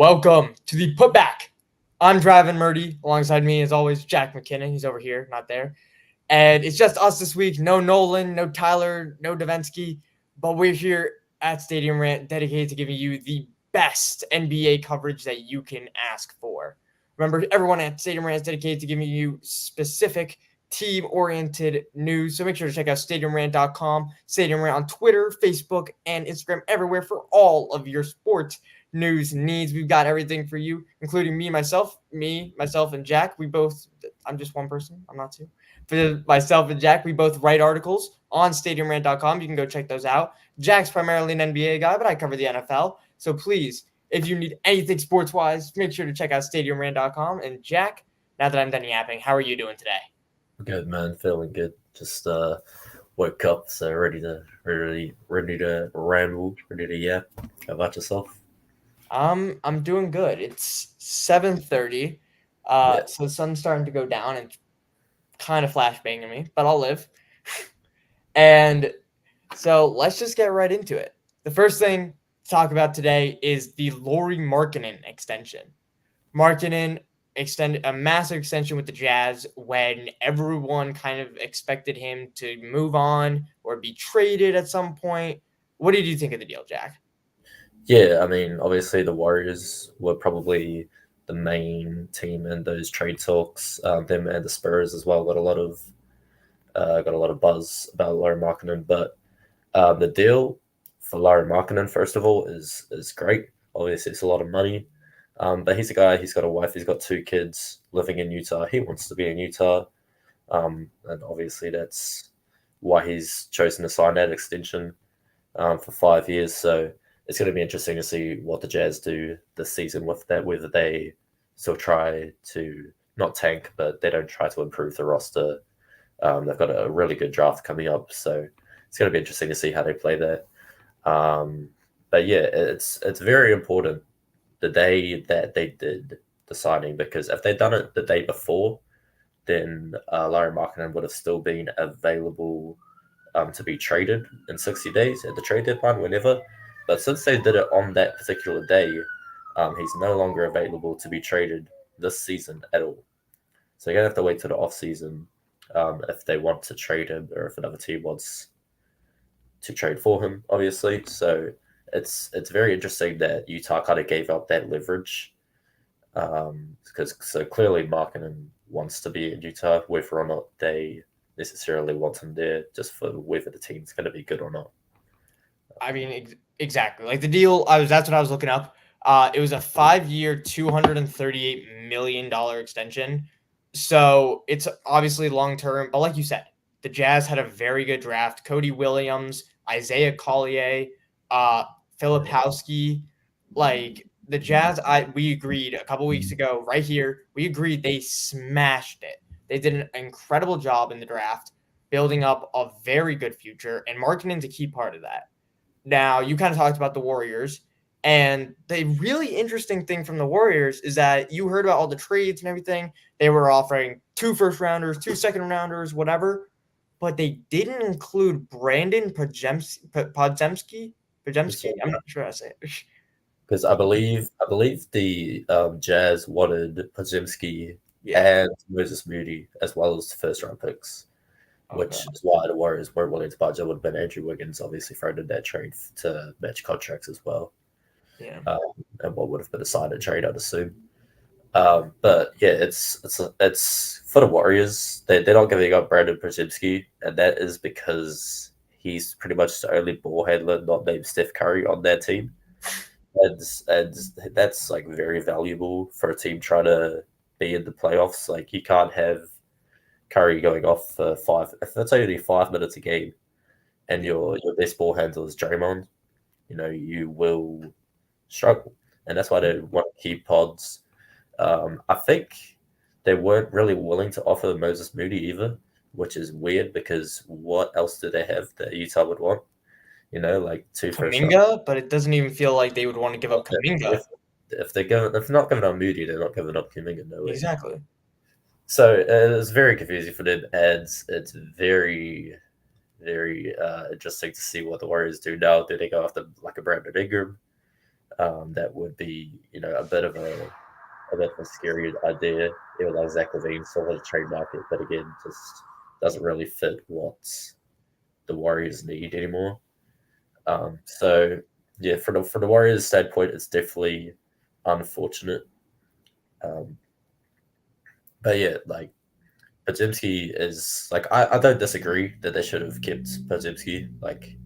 Welcome to the Putback. I'm Dravin Murdy. Alongside me, as always, Jack McKinnon. He's over here, not there. And it's just us this week. No Nolan, no Tyler, no Davinsky. But we're here at Stadium Rant, dedicated to giving you the best NBA coverage that you can ask for. Remember, everyone at Stadium Rant is dedicated to giving you specific team-oriented news. So make sure to check out stadiumrant.com, Stadium Rant on Twitter, Facebook, and Instagram, everywhere for all of your sports news needs. We've got everything for you, including myself, and Jack. I'm just one person. I'm not two. For myself and Jack, we both write articles on stadiumrant.com. You can go check those out. Jack's primarily an NBA guy, but I cover the NFL. So please, if you need anything sports-wise, make sure to check out stadiumrant.com. And Jack, now that I'm done yapping, how are you doing today? Good, man. Feeling good. Just woke up, so ready to ramble, ready to yap. How about yourself? I'm doing good. It's 7:30. Yeah. So the sun's starting to go down and kind of flashbanging me, but I'll live. And so let's just get right into it. The first thing to talk about today is the Lauri Markkanen extension. Markkanen extended a massive extension with the Jazz when everyone kind of expected him to move on or be traded at some point. What did you think of the deal, Jack? Yeah, I mean, obviously the Warriors were probably the main team in those trade talks. Them and the Spurs as well got a lot of buzz about Lauri Markkanen, but the deal for Lauri Markkanen, first of all, is great. Obviously, it's a lot of money. But he's a guy, he's got a wife, he's got two kids living in Utah. He wants to be in Utah. And obviously that's why he's chosen to sign that extension for 5 years. So it's going to be interesting to see what the Jazz do this season with that, whether they still try to not tank, but they don't try to improve the roster. They've got a really good draft coming up. So it's going to be interesting to see how they play that. But yeah, it's very important the day that they did the signing, because if they'd done it the day before, then Lauri Markkanen would have still been available to be traded in 60 days at the trade deadline, whenever. But since they did it on that particular day, he's no longer available to be traded this season at all. So you're going to have to wait till the off season if they want to trade him, or if another team wants to trade for him, obviously. So it's very interesting that Utah kind of gave up that leverage, because so clearly Markkanen wants to be in Utah, whether or not they necessarily want him there, just for whether the team's going to be good or not. I mean, exactly. Like the deal, that's what I was looking up. It was a 5-year, $238 million extension. So it's obviously long term, but like you said, the Jazz had a very good draft. Cody Williams, Isaiah Collier, Filipowski. Like the Jazz, we agreed a couple weeks ago right here. We agreed they smashed it. They did an incredible job in the draft, building up a very good future, and Markkanen's a key part of that. Now, you kind of talked about the Warriors, and the really interesting thing from the Warriors is that you heard about all the trades and everything. They were offering 2 first-rounders, 2 second-rounders, whatever, but they didn't include Brandon Podziemski. I'm not sure how to say it. Because I believe the Jazz wanted Podziemski and Moses Moody as well as the first round picks, which is why the Warriors weren't willing to budge. It would have been Andrew Wiggins, obviously thrown in that trade to match contracts as well. Yeah. And what would have been a sign trade, I'd assume. But yeah, it's for the Warriors. They're not giving up Brandon Podziemski, and that is because he's pretty much the only ball handler not named Steph Curry on their team. And that's like very valuable for a team trying to be in the playoffs. Like you can't have Curry going off for 5. If that's only 5 minutes a game, and your best ball handler is Draymond, you will struggle, and that's why they want to keep Pods. I think they weren't really willing to offer Moses Moody either, which is weird because what else do they have that Utah would want? Like 2 first round. But it doesn't even feel like they would want to give up Kuminga. If they're not giving up Moody, they're not giving up Kuminga. No way. Exactly. So it's very confusing for them, and it's very, very interesting to see what the Warriors do now. Do they go after like a Brandon Ingram? that would be a bit of a scary idea. Even though Zach Levine still has a trade market, but again, just doesn't really fit what the Warriors need anymore. So yeah, for the Warriors' standpoint, it's definitely unfortunate. Um, but yeah, like Podziemski is like I don't disagree that they should have kept Podziemski. Like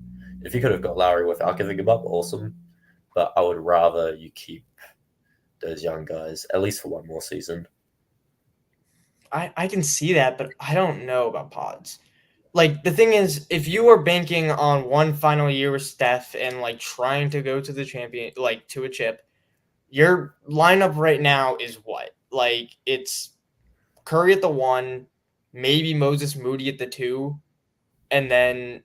if you could have got Lauri without giving him up, awesome. But I would rather you keep those young guys at least for one more season. I can see that, but I don't know about pods. Like the thing is, if you are banking on one final year with Steph and like trying to go to the champion, like to a chip, your lineup right now is what? Like it's Curry at the one, maybe Moses Moody at the two, and then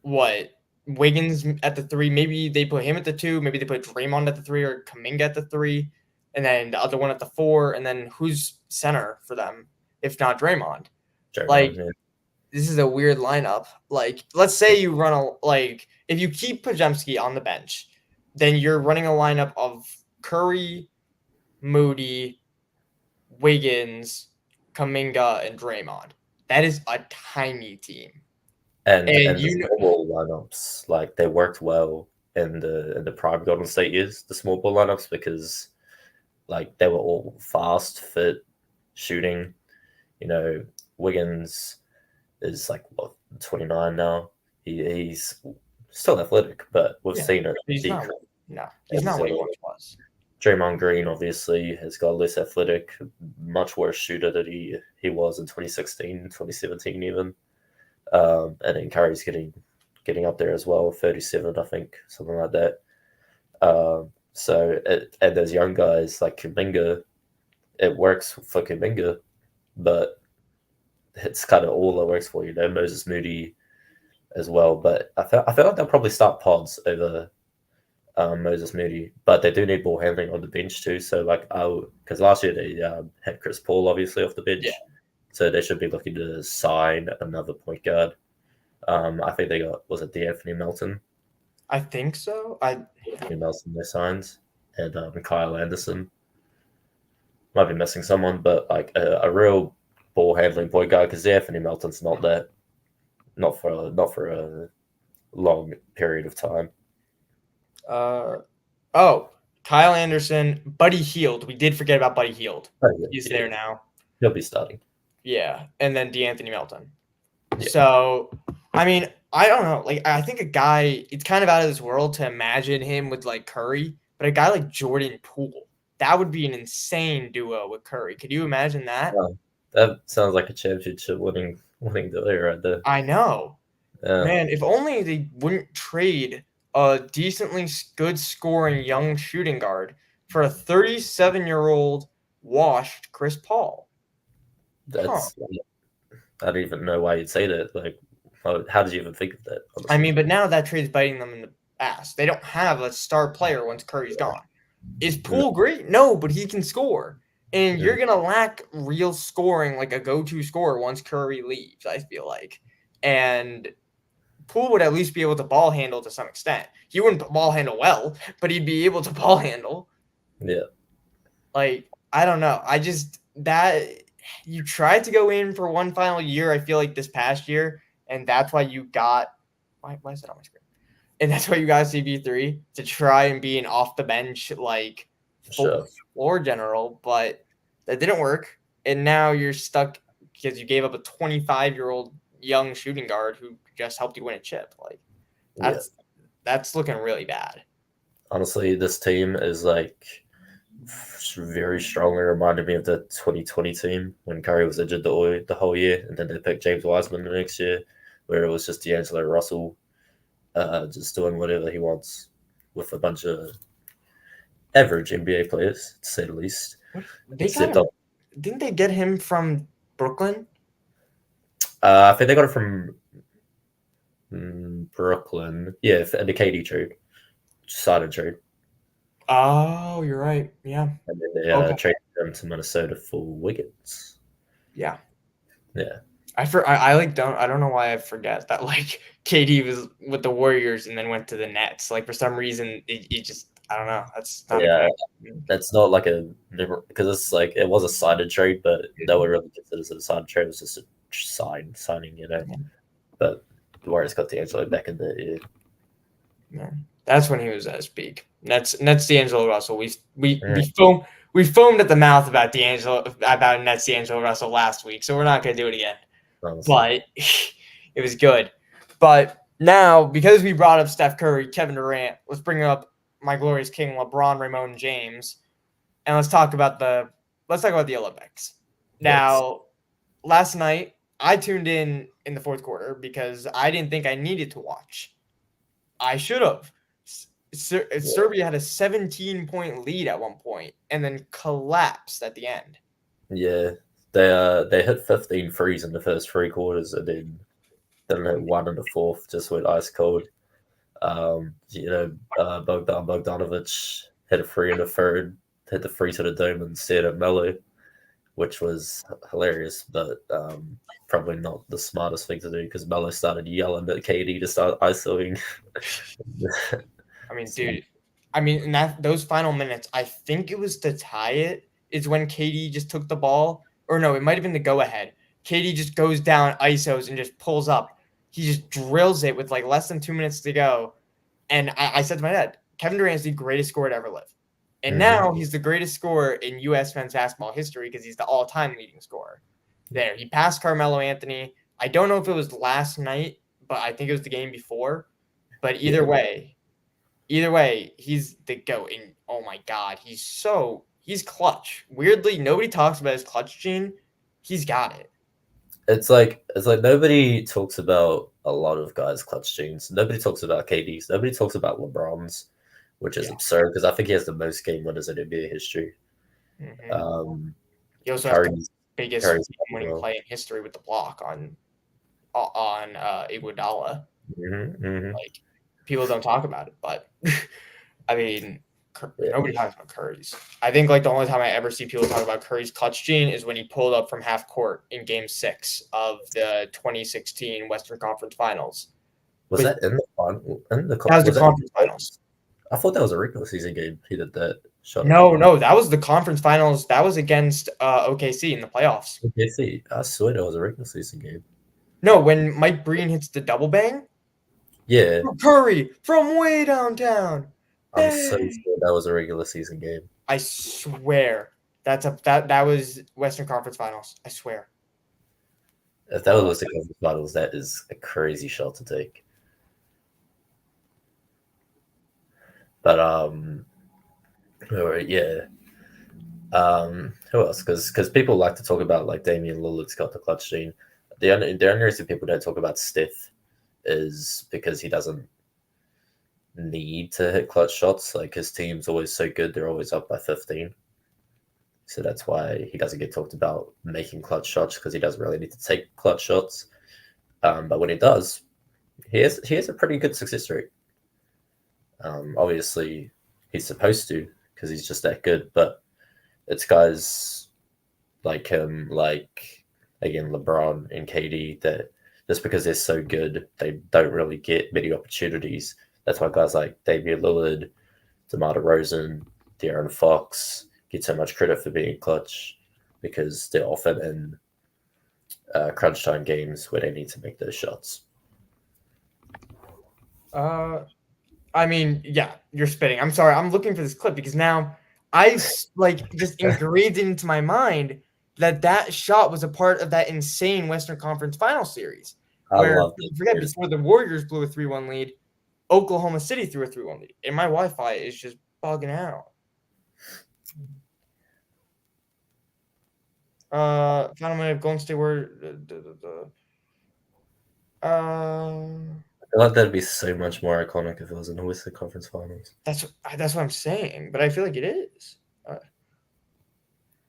what? Wiggins at the three. Maybe they put him at the two. Maybe they put Draymond at the three or Kaminga at the three, and then the other one at the four. And then who's center for them if not Draymond? Draymond, Like yeah. this is a weird lineup. Like let's say you run a like if you keep Pajemski on the bench, then you're running a lineup of Curry, Moody, Wiggins, Kaminga, and Draymond. That is a tiny team. And And the small ball lineups, like they worked well in the prime Golden State years, the small ball lineups, because like they were all fast, fit, shooting. You know, Wiggins is like what 29 now. He's still athletic, but we've yeah, seen it he's not. decrease. No, he's not what he once was. Draymond Green obviously has got less athletic, much worse shooter than he was in 2016, 2017 even. And then Curry's getting up there as well, 37, I think, something like that. And those young guys like Kuminga, it works for Kuminga, but it's kind of all that works for Moses Moody as well. But I feel like they'll probably start Pods over Moses Moody, but they do need ball handling on the bench too. So like, because last year they had Chris Paul obviously off the bench, Yeah. so they should be looking to sign another point guard. I think they got was it D'Anthony Melton? I think so. Anthony Melton they signed, and Kyle Anderson. Might be missing someone, but like a real ball handling point guard because Anthony Melton's not for a long period of time. Kyle Anderson, Buddy Hield. We did forget about Buddy Hield. Oh, yeah, He's yeah. there now. He'll be starting. Yeah, and then D'Anthony Melton. Yeah. So, I mean, I don't know. Like, I think a guy, it's kind of out of this world to imagine him with like Curry, but a guy like Jordan Poole, that would be an insane duo with Curry. Could you imagine that? That sounds like a championship winning duo right there. I know. Yeah. Man, if only they wouldn't trade a decently good scoring young shooting guard for a 37-year-old washed Chris Paul. That's I don't even know why you'd say that. Like, how did you even think of that? Honestly? I mean, but now that trade's biting them in the ass. They don't have a star player once Curry's gone. Is Poole great? No, but he can score. And you're going to lack real scoring, like a go-to scorer once Curry leaves, I feel like. And Poole would at least be able to ball handle to some extent. He wouldn't ball handle well, but he'd be able to ball handle. Yeah. Like, I don't know. You tried to go in for one final year, I feel like this past year, and that's why you got why is that on my screen? And that's why you got CB3 to try and be an off the bench like floor general, but that didn't work. And now you're stuck because you gave up a 25-year-old young shooting guard who just helped you win a chip. Like that's looking really bad. Honestly, this team is like very strongly reminded me of the 2020 team when Curry was injured the whole year, and then they picked James Wiseman the next year, where it was just D'Angelo Russell just doing whatever he wants with a bunch of average NBA players, to say the least. Didn't they get him from Brooklyn? I think they got it from Brooklyn. Yeah, the KD trade. Sign trade. Oh, you're right. Yeah. And then they traded them to Minnesota for Wiggins. Yeah. Yeah. I don't know why I forget that like KD was with the Warriors and then went to the Nets. Like for some reason it just I don't know. That's not a Yeah, good. that's not like because it's like it was a sided trade, but no one really considers it a sided trade. It was just a signing, you know. But the Warriors got D'Angelo back in the Yeah. That's when he was at his peak. Nets D'Angelo Russell. Mm, We foamed at the mouth about Nets D'Angelo Russell last week, so we're not gonna do it again. honestly. But it was good. But now, because we brought up Steph Curry, Kevin Durant, let's bring up my glorious king, LeBron, Ramon James, and let's talk about the Olympics. Yes. Now, last night I tuned in the fourth quarter because I didn't think I needed to watch. I should have. Yeah. Serbia had a 17-point lead at one point and then collapsed at the end. Yeah. They hit 15 threes in the first three quarters and then hit one in the fourth, just went ice cold. Bogdanovic hit a three in the third, hit the free to the dome and stared at Melo, which was hilarious, but probably not the smartest thing to do because Melo started yelling at KD to start ISOing. I mean, So, dude. I mean, in those final minutes, I think it was to tie it. Is when KD just took the ball, or no, it might have been the go ahead. KD just goes down, isos, and just pulls up. He just drills it with like less than 2 minutes to go. And I said to my dad, Kevin Durant is the greatest scorer to ever live. And mhm. now he's the greatest scorer in U.S. men's basketball history because he's the all-time leading scorer. There, he passed Carmelo Anthony. I don't know if it was last night, but I think it was the game before. But Yeah. either way, he's the GOAT. And oh my God, he's clutch. Weirdly, nobody talks about his clutch gene. He's got it. It's like nobody talks about a lot of guys' clutch genes. Nobody talks about KD's. Nobody talks about LeBron's, which is Yeah. absurd because I think he has the most game winners in NBA history. Mm-hmm. Um, He also has the Curry's biggest Curry's winning well. play in history with the block on Iguodala. Hmm. Like people don't talk about it, but I mean, Yeah. nobody talks about Curry's. I think like the only time I ever see people talk about Curry's clutch gene is when he pulled up from half court in Game 6 of the 2016 Western Conference Finals. Was With that in the final? That was the Was that? conference finals. I thought that was a regular season game. He did that shot at No, LeBron. no, that was the conference finals. That was against OKC in the playoffs. Okay, see, I swear that was a regular season game. No, when Mike Breen hits the double bang, Yeah, Curry from way downtown. I'm so Bang! sure that was a regular season game. I swear that was Western Conference Finals. I swear. If that was the conference finals, that is a crazy shot to take. But yeah. Who else? Because people like to talk about like Damian Lillard's got the clutch gene. The only reason people don't talk about Steph is because he doesn't need to hit clutch shots. Like his team's always so good; they're always up by 15. So that's why he doesn't get talked about making clutch shots because he doesn't really need to take clutch shots. But when he does, he has a pretty good success rate. Obviously, he's supposed to because he's just that good. But it's guys like him, like again LeBron and KD, that just because they're so good, they don't really get many opportunities. That's why guys like Damian Lillard, DeMar DeRozan, De'Aaron Fox get so much credit for being clutch because they're often in crunch time games where they need to make those shots. I mean, yeah, you're spitting. I'm sorry. I'm looking for this clip because now I like just engraved it into my mind that shot was a part of that insane Western Conference Final series I where love don't it. forget before the Warriors blew a 3-1 lead, Oklahoma City threw a 3-1 lead, and my Wi-Fi is just bugging out. Final minute of Golden State Warriors. I feel like that'd be so much more iconic if it was in the Western Conference Finals. That's what I'm saying, but I feel like it is.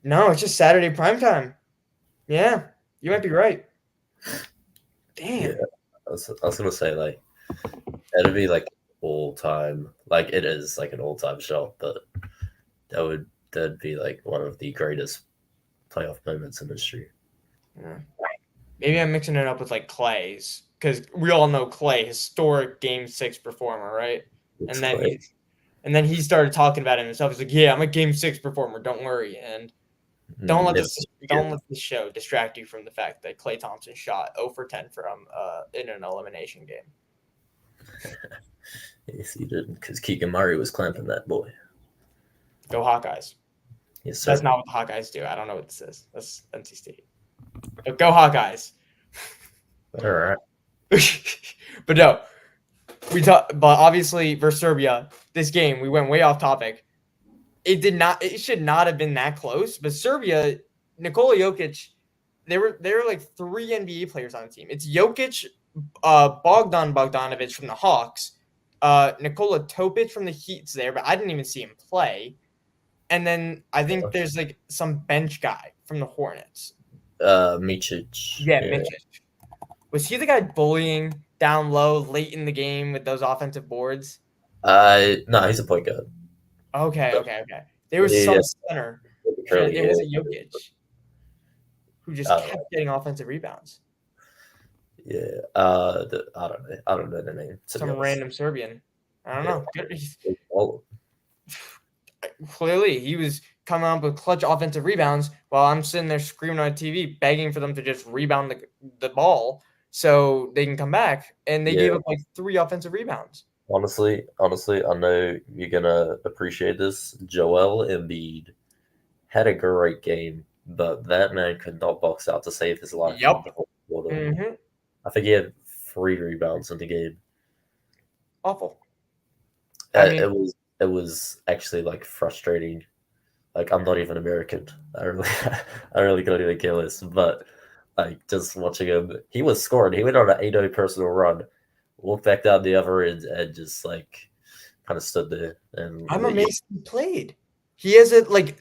No, it's just Saturday primetime. Yeah, you might be right. Damn. Yeah, I was gonna say like that'd be like all time, like it is like an all time shot, but that'd be like one of the greatest playoff moments in history. Yeah. Maybe I'm mixing it up with like Clay's because we all know Clay, historic Game 6 performer, right? It's And then Clay. And then he started talking about it himself. He's like, "Yeah, I'm a Game 6 performer. Don't worry." And don't let Never this show distract you from the fact that Klay Thompson shot 0 for 10 from in an elimination game. Yes, he did, because Keegan Murray was clamping that boy. Go Hawkeyes. Yes, sir. That's not what the Hawkeyes do. I don't know what this is. That's NC State. But go Hawkeyes. All right. But no, but obviously versus Serbia, this game we went way off topic. It should not have been that close. But Serbia, Nikola Jokic, there were like 3 NBA players on the team. It's Jokic, Bogdan Bogdanovic from the Hawks, Nikola Topic from the Heat's there, but I didn't even see him play. And then I think there's like some bench guy from the Hornets. Micic. Yeah, Micic. Was he the guy bullying down low late in the game with those offensive boards? No, he's a point guard. Okay. There was some center. It was a Jokic who just kept getting offensive rebounds. Yeah. I don't know the name. Some random Serbian. I don't know. Oh. Clearly, he was coming up with clutch offensive rebounds while I'm sitting there screaming on TV, begging for them to just rebound the ball so they can come back. And they gave up like 3 offensive rebounds. Honestly, I know you're gonna appreciate this. Joel Embiid had a great game, but that man could not box out to save his life. Yep. Mm-hmm. I think he had 3 rebounds in the game. Awful. It was actually like frustrating. Like, I'm not even American. I really couldn't even care less. But like, just watching him, he was scoring. He went on an 8-0 personal run, walked back down the other end, and just like kind of stood there. And I'm amazed he played. He has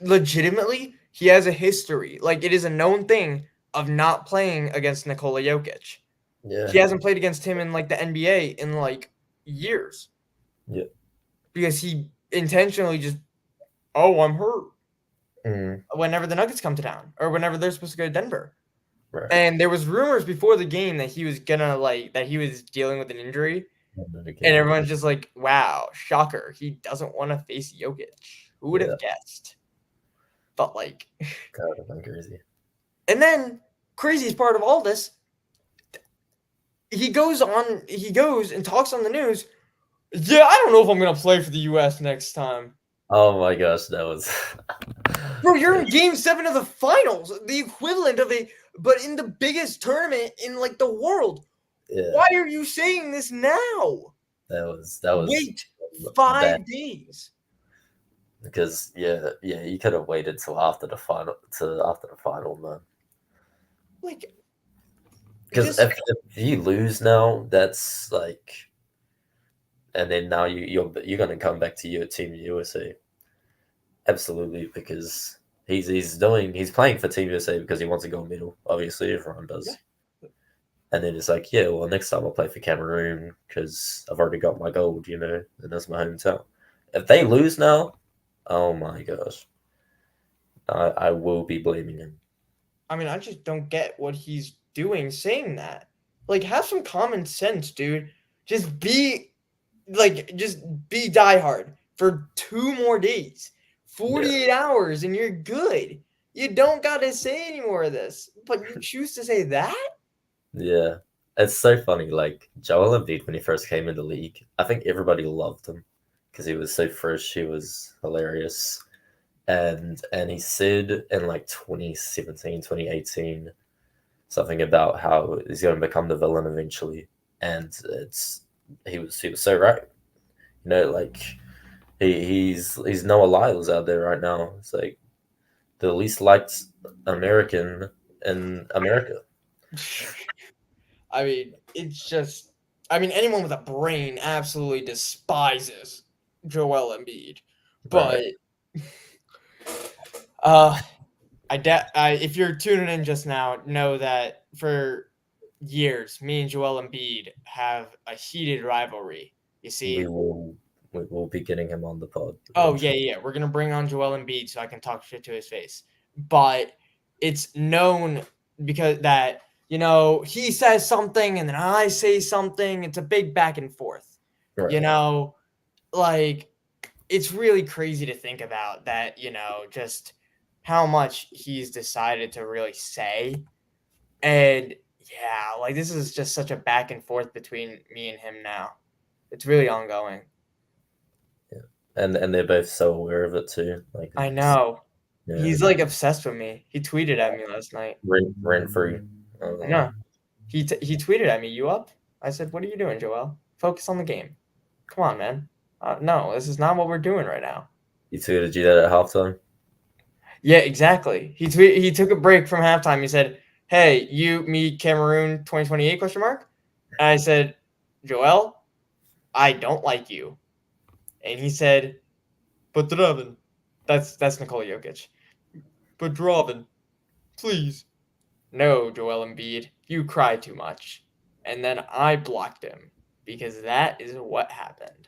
legitimately, he has a history. Like, it is a known thing of not playing against Nikola Jokic. Yeah. He hasn't played against him in like the NBA in like years. Yeah. Because he intentionally just, I'm hurt. Mm-hmm. Whenever the Nuggets come to town or whenever they're supposed to go to Denver. Right. And there was rumors before the game that he was that he was dealing with an injury. And everyone's just like, wow, shocker. He doesn't want to face Jokic. Who would have guessed? But like, God, I'm crazy. And then craziest part of all this, he goes and talks on the news. Yeah, I don't know if I'm gonna play for the US next time. Oh my gosh, that was Bro, you're in game 7 of the finals, the equivalent of but in the biggest tournament in like the world. Yeah. Why are you saying this now? That was wait 5 days. Because you could have waited till after the final, man. Like, because if you lose now, that's like, and then now you're gonna come back to your Team USA. Absolutely, because he's playing for Team USA because he wants to go middle. Obviously, everyone does. Yeah. And then it's like, well, next time I'll play for Cameroon because I've already got my gold, and that's my hometown. If they lose now, oh my gosh, I will be blaming him. I mean, I just don't get what he's doing saying that. Like, have some common sense, dude. Just be diehard for 2 more days. 48 hours and you're good. You don't got to say any more of this. But you choose to say that? Yeah. It's so funny. Like, Joel Embiid, when he first came in the league, I think everybody loved him because he was so fresh. He was hilarious. And he said in like 2017, 2018, something about how he's going to become the villain eventually. And he was so right. Like, he's Noah Lyles out there right now. It's like the least liked American in America. I mean, anyone with a brain absolutely despises Joel Embiid. But if you're tuning in just now, know that for years, me and Joel Embiid have a heated rivalry. You see, we will be getting him on the pod. Oh yeah. We're gonna bring on Joel Embiid so I can talk shit to his face. But it's known because that he says something and then I say something. It's a big back and forth. Right. Like it's really crazy to think about that, just how much he's decided to really say. And yeah, like this is just such a back and forth between me and him now. It's really ongoing. Yeah, and they're both so aware of it too. Like, I know. yeah, He's like obsessed with me. He tweeted at me last night. rent free. I know. He tweeted at me, "You up?" I said, "What are you doing, Joel? Focus on the game. Come on, man. No, this is not what we're doing right now." You two to do that at halftime. Yeah, exactly. He took a break from halftime. He said, "Hey, you, me, Cameroon, 2028 question mark?" And I said, "Joel, I don't like you." And he said, "But Dravin." That's Nikola Jokic. "But Dravin, please." "No, Joel Embiid, you cry too much." And then I blocked him because that is what happened.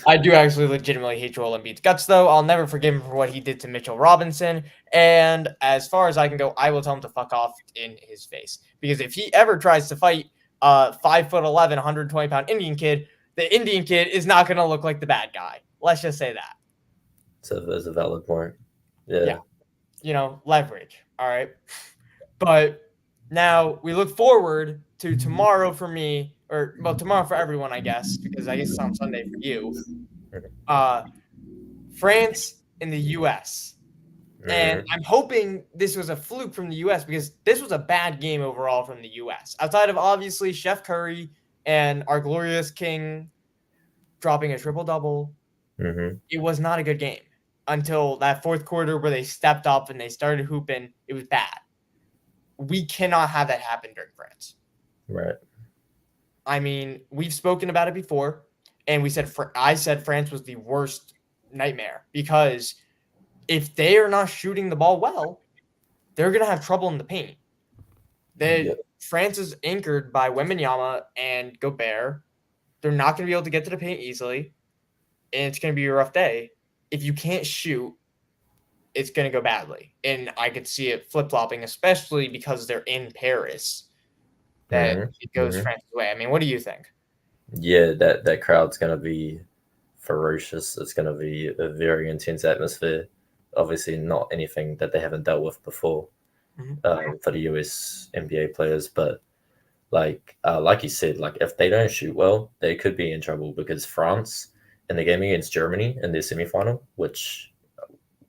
I do actually legitimately hate Joel Embiid's guts, though. I'll never forgive him for what he did to Mitchell Robinson. And as far as I can go, I will tell him to fuck off in his face. Because if he ever tries to fight a 5'11", 120-pound Indian kid, the Indian kid is not going to look like the bad guy. Let's just say that. So there's a valid point. Yeah. Leverage. All right. But now we look forward to tomorrow for me, or well, tomorrow for everyone, I guess, because I guess it's on Sunday for you. France and the U.S. And I'm hoping this was a fluke from the U.S. because this was a bad game overall from the U.S. Outside of obviously Chef Curry and our glorious king dropping a triple-double, it was not a good game until that fourth quarter where they stepped up and they started hooping. It was bad. We cannot have that happen during France. Right. I mean, we've spoken about it before, and I said France was the worst nightmare because if they are not shooting the ball well, they're going to have trouble in the paint. France is anchored by Wembanyama and Gobert. They're not going to be able to get to the paint easily, and it's going to be a rough day. If you can't shoot, it's going to go badly. And I could see it flip-flopping, especially because they're in Paris, that it goes France's way. I mean, what do you think? Yeah, that crowd's going to be ferocious. It's going to be a very intense atmosphere. Obviously, not anything that they haven't dealt with before for the US NBA players. But like you said, like if they don't shoot well, they could be in trouble because France in the game against Germany in their semifinal, which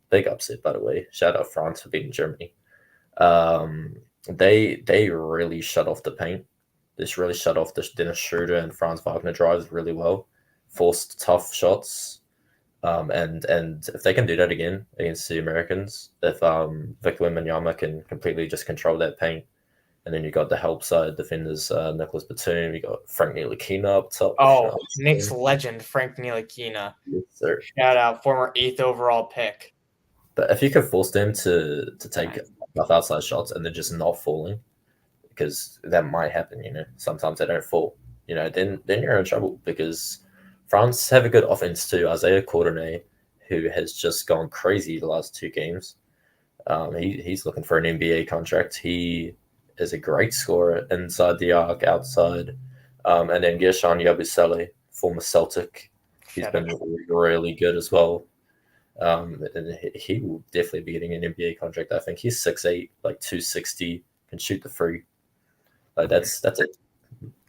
big upset by the way. Shout out France for beating Germany. They really shut off the paint. This really shut off the Dennis Schroeder and Franz Wagner drives really well. Forced tough shots. And if they can do that again against the Americans, if Victor Wembanyama can completely just control that paint, and then you got the help side defenders, Nicholas Batum, you got Frank Ntilikina up top. Oh, Knicks legend Frank Ntilikina. Yes, sir. Shout out, former 8th overall pick. But if you can force them to take outside shots and they're just not falling, because that might happen, sometimes they don't fall, then you're in trouble because France have a good offense too. Isaiah Courtenay, who has just gone crazy the last 2 games. He's looking for an NBA contract. He is a great scorer inside the arc, outside. And then Gershon Yabusele, former Celtic. He's been really good as well. And he will definitely be getting an NBA contract. I think he's 6'8", like 260, can shoot the free. Like that's a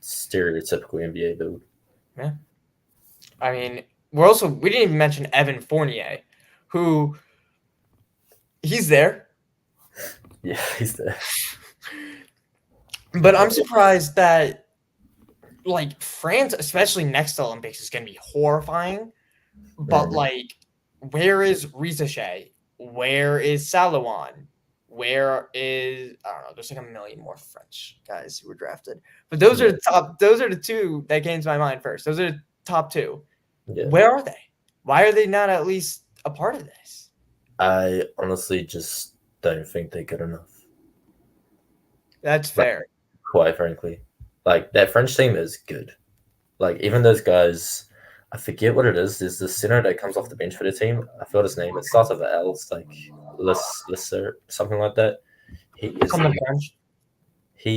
stereotypical NBA build. Yeah. I mean, we didn't even mention Evan Fournier, who he's there. Yeah, he's there. But I'm surprised that like France, especially next to Olympics, is going to be horrifying. But like, where is Rizache? Where is Salouan? Where is, I don't know, there's like a million more French guys who were drafted. But those are the 2 that came to my mind first. Those are the top 2. Yeah. Where are they? Why are they not at least a part of this? I honestly just don't think they're good enough. That's fair. Quite frankly. Like, that French team is good. Like, even those guys, I forget what it is. There's the center that comes off the bench for the team. I forgot his name. It starts with an L. It's like Lisser, something like that. He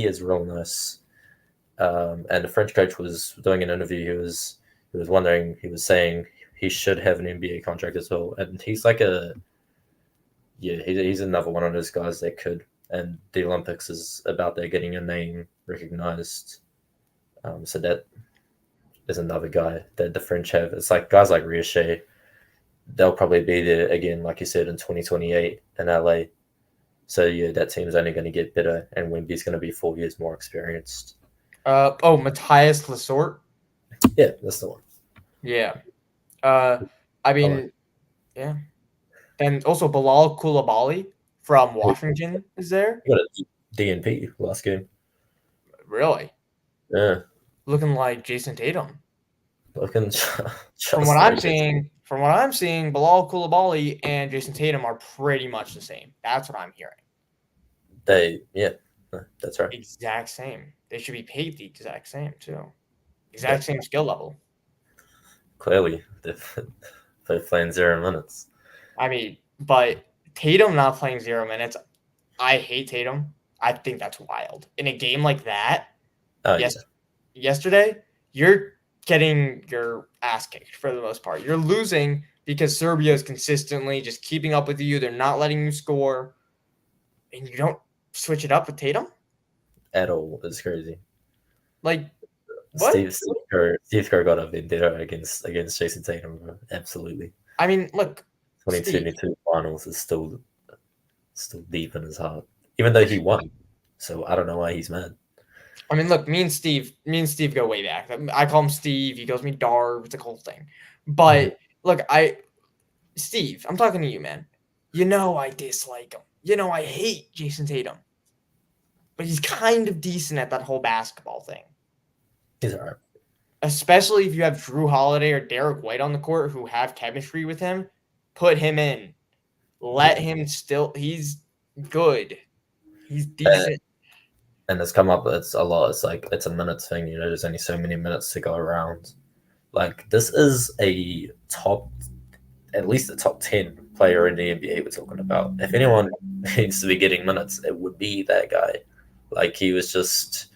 is real nice. And the French coach was doing an interview. He was wondering. He was saying he should have an NBA contract as well, and he's like he's another one of those guys that could. And the Olympics is about there getting your name recognized. So that is another guy that the French have. It's like guys like Riochet. They'll probably be there again, like you said, in 2028 in LA. So yeah, that team's only going to get better, and Wemby's going to be 4 years more experienced. Matthias Lesort. Yeah, that's the one. Yeah. I mean, yeah. Then also Bilal Coulibaly from Washington is there. He got a DNP last game. Really? Yeah. Looking like Jason Tatum. Looking From what I'm seeing, Bilal Coulibaly and Jason Tatum are pretty much the same. That's what I'm hearing. That's right. Exact same. They should be paid the exact same too. Exact same skill level. Clearly, they're playing 0 minutes. I mean, but Tatum not playing 0 minutes, I hate Tatum. I think that's wild. In a game like that, yesterday, you're getting your ass kicked for the most part. You're losing because Serbia is consistently just keeping up with you. They're not letting you score. And you don't switch it up with Tatum? At all. It's crazy. Like, what? Steve Kerr got a vendetta against Jason Tatum. Bro. Absolutely. I mean, look. 2022 finals is still deep in his heart. Even though he won. So I don't know why he's mad. I mean, look, me and Steve go way back. I call him Steve. He calls me Darv. It's a whole thing. But look, Steve, I'm talking to you, man. You know I dislike him. You know I hate Jason Tatum. But he's kind of decent at that whole basketball thing. He's all right. Especially if you have Drew Holiday or Derek White on the court who have chemistry with him. Put him in. Let him still. He's good. He's decent. And it's come up. It's a lot. It's like it's a minutes thing. You know, there's only so many minutes to go around. Like this is at least a top 10 player in the NBA we're talking about. If anyone needs to be getting minutes, it would be that guy. Like he was just.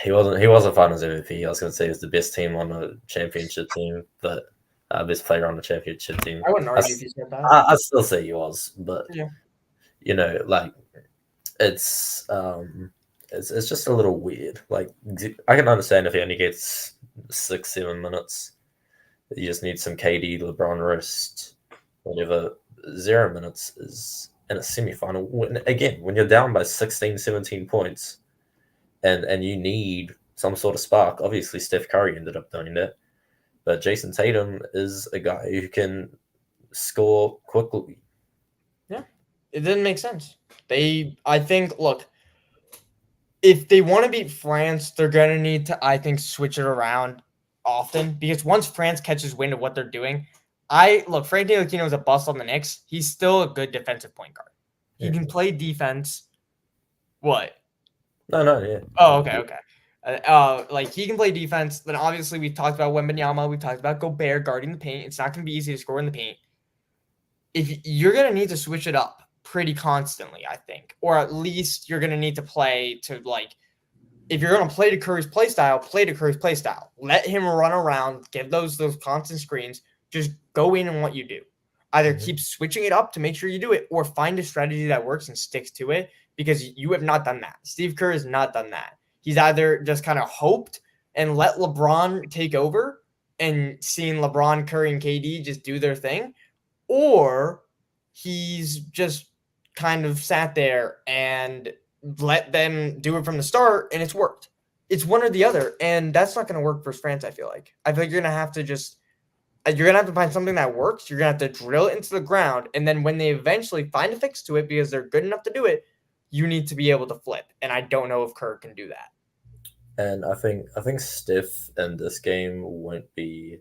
He wasn't finals MVP. I was going to say he was the best team on the championship team, but best player on the championship team. I wouldn't argue if you said that. I still say he was, but yeah. You know, like it's just a little weird. Like I can understand if he only gets 6-7 minutes. You just need some KD, LeBron rest, whatever. 0 minutes is in a semifinal. When you're down by 16, 17 points. And you need some sort of spark. Obviously, Steph Curry ended up doing that. But Jason Tatum is a guy who can score quickly. Yeah, it didn't make sense. I think, look, if they want to beat France, they're going to need to, I think, switch it around often. Because once France catches wind of what they're doing, Frank Ntilikina is a bust on the Knicks. He's still a good defensive point guard. He can play defense. What? No, yeah. Oh, okay. Like he can play defense. Then obviously we talked about Wembanyama. We talked about Gobert guarding the paint. It's not going to be easy to score in the paint. If you're going to need to switch it up pretty constantly, I think, or at least you're going to need to play to like. If you're going to play to Curry's play style, play to Curry's play style. Let him run around, give those constant screens. Just go in and what you do. Either keep switching it up to make sure you do it, or find a strategy that works and sticks to it. Because you have not done that. Steve Kerr has not done that. He's either just kind of hoped and let LeBron take over and seen LeBron, Curry, and KD just do their thing, or he's just kind of sat there and let them do it from the start, and it's worked. It's one or the other, and that's not going to work for France, I feel like. I think you're going to have to find something that works. You're going to have to drill it into the ground, and then when they eventually find a fix to it because they're good enough to do it, you need to be able to flip, and I don't know if Kerr can do that. And I think Steph in this game won't be.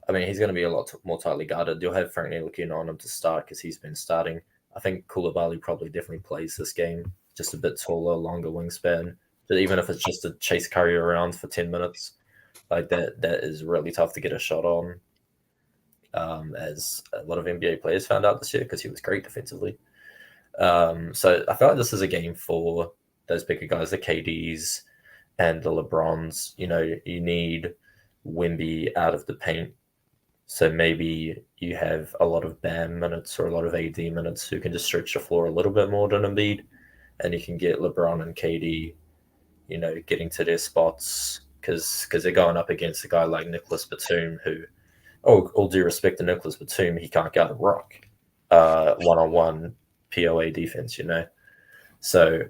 I mean, he's going to be a lot more tightly guarded. You'll have Frank Ntilikina on him to start because he's been starting. I think Coulibaly probably definitely plays this game, just a bit taller, longer wingspan. But even if it's just to chase Curry around for 10 minutes, like that is really tough to get a shot on. As a lot of NBA players found out this year because he was great defensively. So I feel like this is a game for those bigger guys, the KDs and the LeBrons. You need Wemby out of the paint. So maybe you have a lot of Bam minutes or a lot of AD minutes who can just stretch the floor a little bit more than Embiid, and you can get LeBron and KD, getting to their spots because they're going up against a guy like Nicholas Batum who, all due respect to Nicholas Batum, he can't guard a rock, one-on-one POA defense, So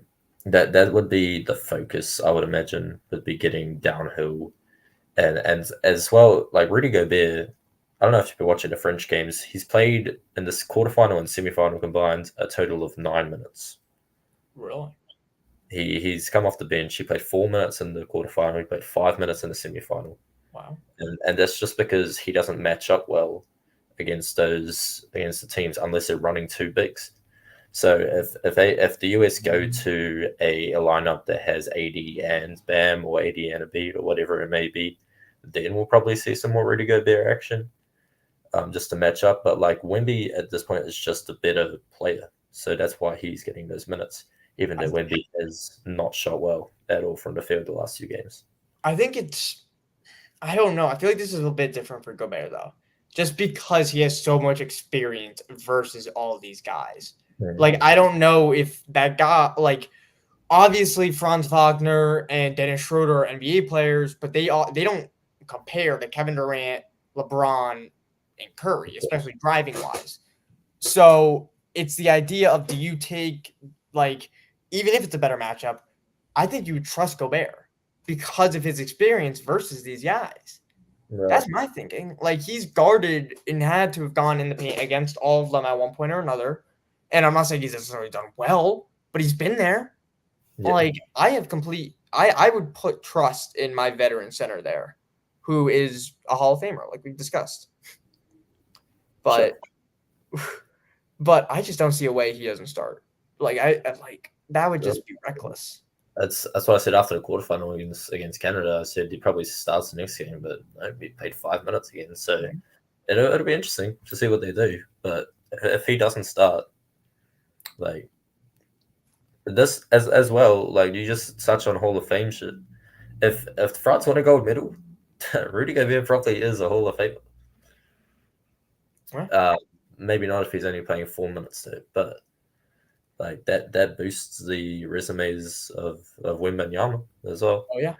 that would be the focus, I would imagine, would be getting downhill, and as well, like Rudy Gobert. I don't know if you've been watching the French games. He's played in this quarterfinal and semifinal combined a total of 9 minutes. Really? He's come off the bench. He played 4 minutes in the quarterfinal. He played 5 minutes in the semifinal. Wow. And that's just because he doesn't match up well against the teams unless they're running two bigs. So if the US go to a lineup that has AD and Bam or AD and a beat or whatever it may be, then we'll probably see some more Rudy Gobert action, just to match up. But like Wemby at this point is just a better player, so that's why he's getting those minutes, even though Wemby has not shot well at all from the field the last 2 games. I think I don't know. I feel like this is a bit different for Gobert though, just because he has so much experience versus all of these guys. Like, I don't know if that guy, like, obviously Franz Wagner and Dennis Schroeder are NBA players, but they don't compare to Kevin Durant, LeBron, and Curry, especially driving wise. So it's the idea of, do you take, like, even if it's a better matchup, I think you would trust Gobert because of his experience versus these guys. Right. That's my thinking. Like, he's guarded and had to have gone in the paint against all of them at one point or another. And I'm not saying he's necessarily done well, but he's been there. Yeah. Like, I would put trust in my veteran center there, who is a Hall of Famer, like we've discussed. But I just don't see a way he doesn't start. Like, I that would just be reckless. That's what I said after the quarterfinal against Canada. I said he probably starts the next game, but I'd be paid 5 minutes again. So it'll be interesting to see what they do. But if he doesn't start, like this as well, like you just touch on Hall of Fame shit. If France won a gold medal, Rudy Gobert probably is a Hall of Famer. Right. Maybe not if he's only playing 4 minutes though, but like that boosts the resumes of Wembanyama as well. Oh yeah,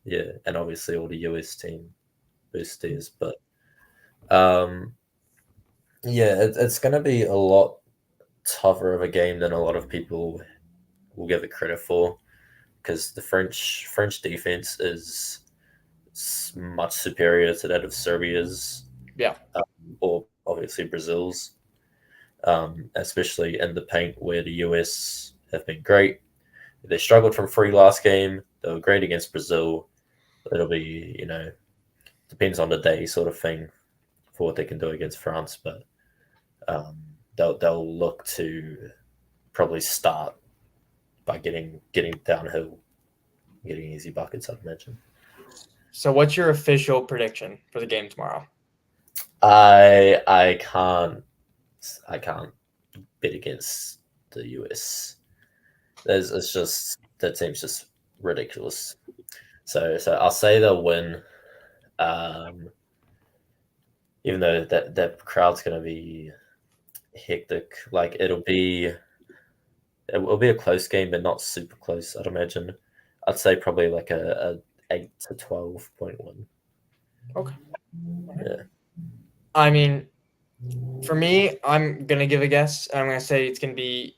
yeah, and obviously all the US team boost theirs, but it's gonna be a lot tougher of a game than a lot of people will give it credit for, because the French defense is much superior to that of Serbia's, or obviously Brazil's, especially in the paint, where the US have been great. They struggled from free last game. They were great against Brazil. It'll be, depends on the day sort of thing for what they can do against France, but they'll look to probably start by getting downhill, getting easy buckets, I'd imagine. So what's your official prediction for the game tomorrow? I can't bet against the US. It's just, that team's just ridiculous. So I'll say they'll win. Even though that crowd's gonna be hectic. Like it will be a close game, but not super close, I'd imagine. I'd say probably like a 8 to 12 point win. Okay. Yeah. I mean, for me, I'm gonna give a guess, and I'm gonna say it's gonna be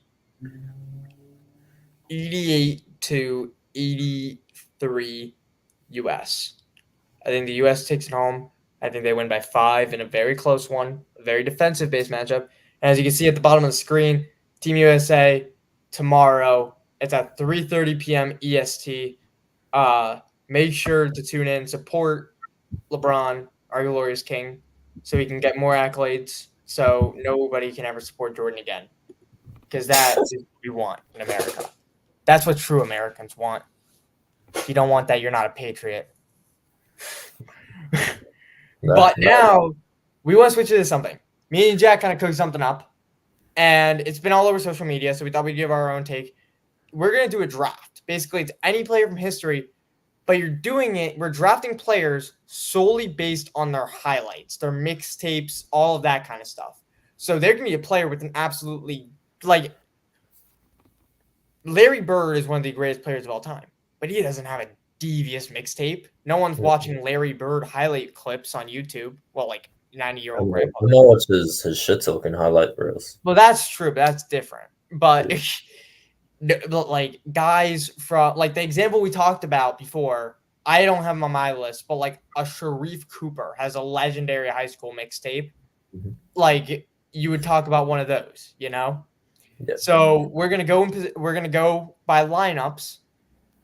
88 to 83 US. I think the US takes it home. I think they win by 5 in a very close one, a very defensive-based matchup. And as you can see at the bottom of the screen, Team USA tomorrow. It's at 3:30 p.m. EST. Make sure to tune in, support LeBron, our glorious king, so he can get more accolades, so nobody can ever support Jordan again. Because that is what we want in America. That's what true Americans want. If you don't want that, you're not a patriot. But now we want to switch to something. Me and Jack kind of cooked something up, and it's been all over social media, so we thought we'd give our own take. We're going to do a draft. Basically, it's any player from history but we're drafting players solely based on their highlights, their mixtapes, all of that kind of stuff. So there can be a player with an absolutely like Larry Bird is one of the greatest players of all time, but he doesn't have a devious mixtape. No one's watching Larry Bird highlight clips on YouTube. Well, like 90-year-old grandpa. No watch his shit talking highlight reels. Well, that's true, but that's different. But like guys from like the example we talked about before, I don't have him on my list, but like a Sharif Cooper has a legendary high school mixtape. Mm-hmm. Like you would talk about one of those, you know? Yeah. So we're gonna go by lineups,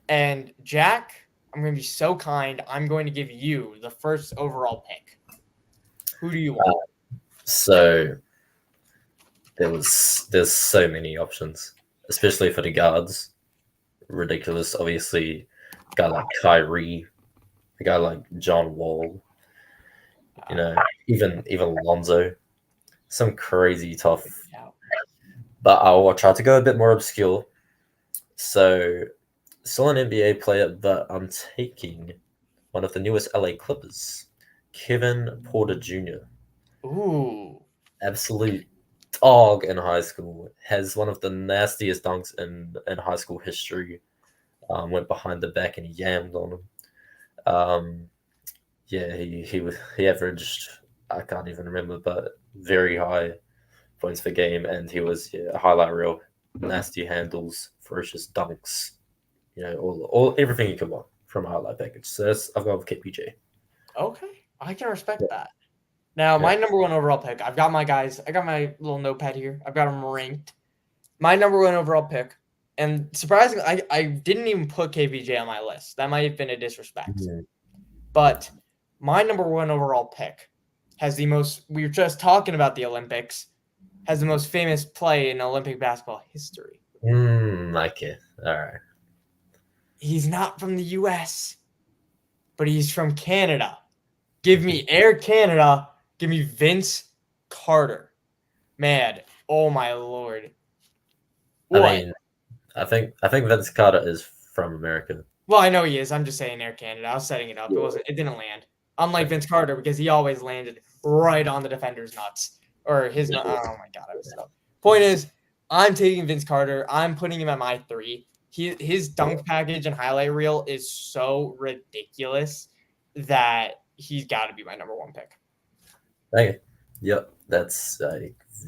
and Jack, I'm gonna be so kind. I'm going to give you the first overall pick. Who do you want? So there's so many options, especially for the guards. Ridiculous, obviously. A guy like Kyrie, a guy like John Wall, even Lonzo. Some crazy tough. But I'll try to go a bit more obscure. So, still an NBA player, but I'm taking one of the newest LA Clippers, Kevin Porter Jr. Ooh. Absolute dog in high school. Has one of the nastiest dunks in high school history. Went behind the back and yammed on him. He averaged, I can't even remember, but very high points per game, and he was a highlight reel, nasty handles, ferocious dunks, all everything you could want from a highlight package. So I've gone with KPJ. Okay, I can respect that. Now, my number one overall pick, I've got my guys. I got my little notepad here. I've got them ranked. My number one overall pick, and surprisingly, I didn't even put KPJ on my list. That might have been a disrespect. Mm-hmm. But my number one overall pick has the most. We were just talking about the Olympics. Has the most famous play in Olympic basketball history. Okay. All right. He's not from the U.S., but he's from Canada. Give me Air Canada. Give me Vince Carter. Man, oh my Lord. What? I think Vince Carter is from America. Well, I know he is. I'm just saying Air Canada. I was setting it up. It didn't land. Unlike Vince Carter, because he always landed right on the defender's nuts. Or his nuts. Oh my God, I was so. Point is, I'm taking Vince Carter. I'm putting him at my 3. His dunk package and highlight reel is so ridiculous that he's got to be my number 1 pick. Okay. Yep. That's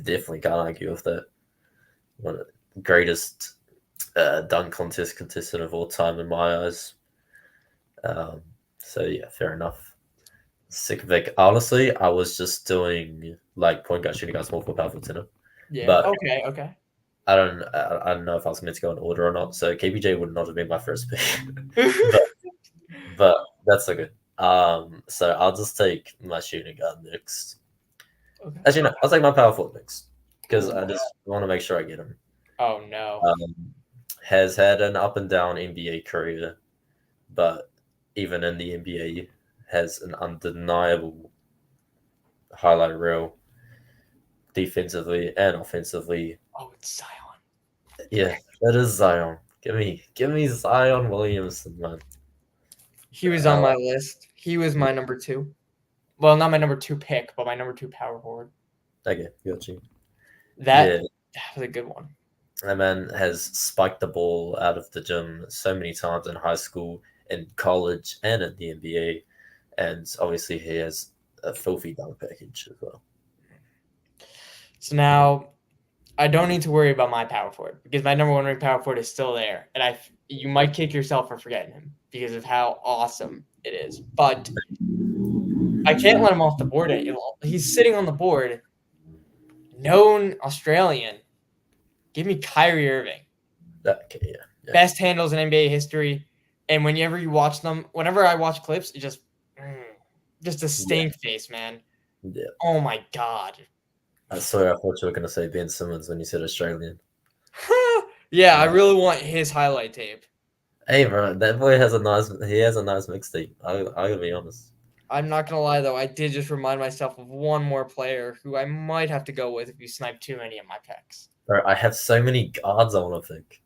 definitely can't argue with that. One of the greatest dunk contestant of all time in my eyes. So yeah, fair enough. Sick Vic. Honestly, I was just doing like point guard, shooting guard, small forward, power forward, center. Yeah. But okay. I don't know if I was meant to go in order or not. So KPJ would not have been my first pick. but that's so good. So I'll just take my shooting guard next. Okay. Actually, no, I'll take my power forward next because I just want to make sure I get him. Oh no. Has had an up and down NBA career, but even in the NBA, has an undeniable highlight reel, defensively and offensively. Oh, it's Zion. Yeah, that is Zion. Give me Zion Williamson, man. He was on my list. He was my number 2. Well, not my number 2 pick, but my number 2 power forward. Okay, got you. That was a good one. That man has spiked the ball out of the gym so many times in high school, in college, and in the NBA. And obviously he has a filthy dunk package as well. So now I don't need to worry about my power forward because my number 1 ranked power forward is still there. And you might kick yourself for forgetting him because of how awesome it is. But I can't let him off the board. He's sitting on the board. Known Australian. Give me Kyrie Irving. Okay, yeah. Best handles in NBA history. And whenever you watch them, whenever I watch clips, it just a stink face, man. Yeah. Oh my God. I swear I thought you were gonna say Ben Simmons when you said Australian. Yeah, I really want his highlight tape. Hey bro, that boy has a nice mixtape. I gotta be honest. I'm not gonna lie though, I did just remind myself of one more player who I might have to go with if you snipe too many of my picks. Bro, I have so many guards I want to pick.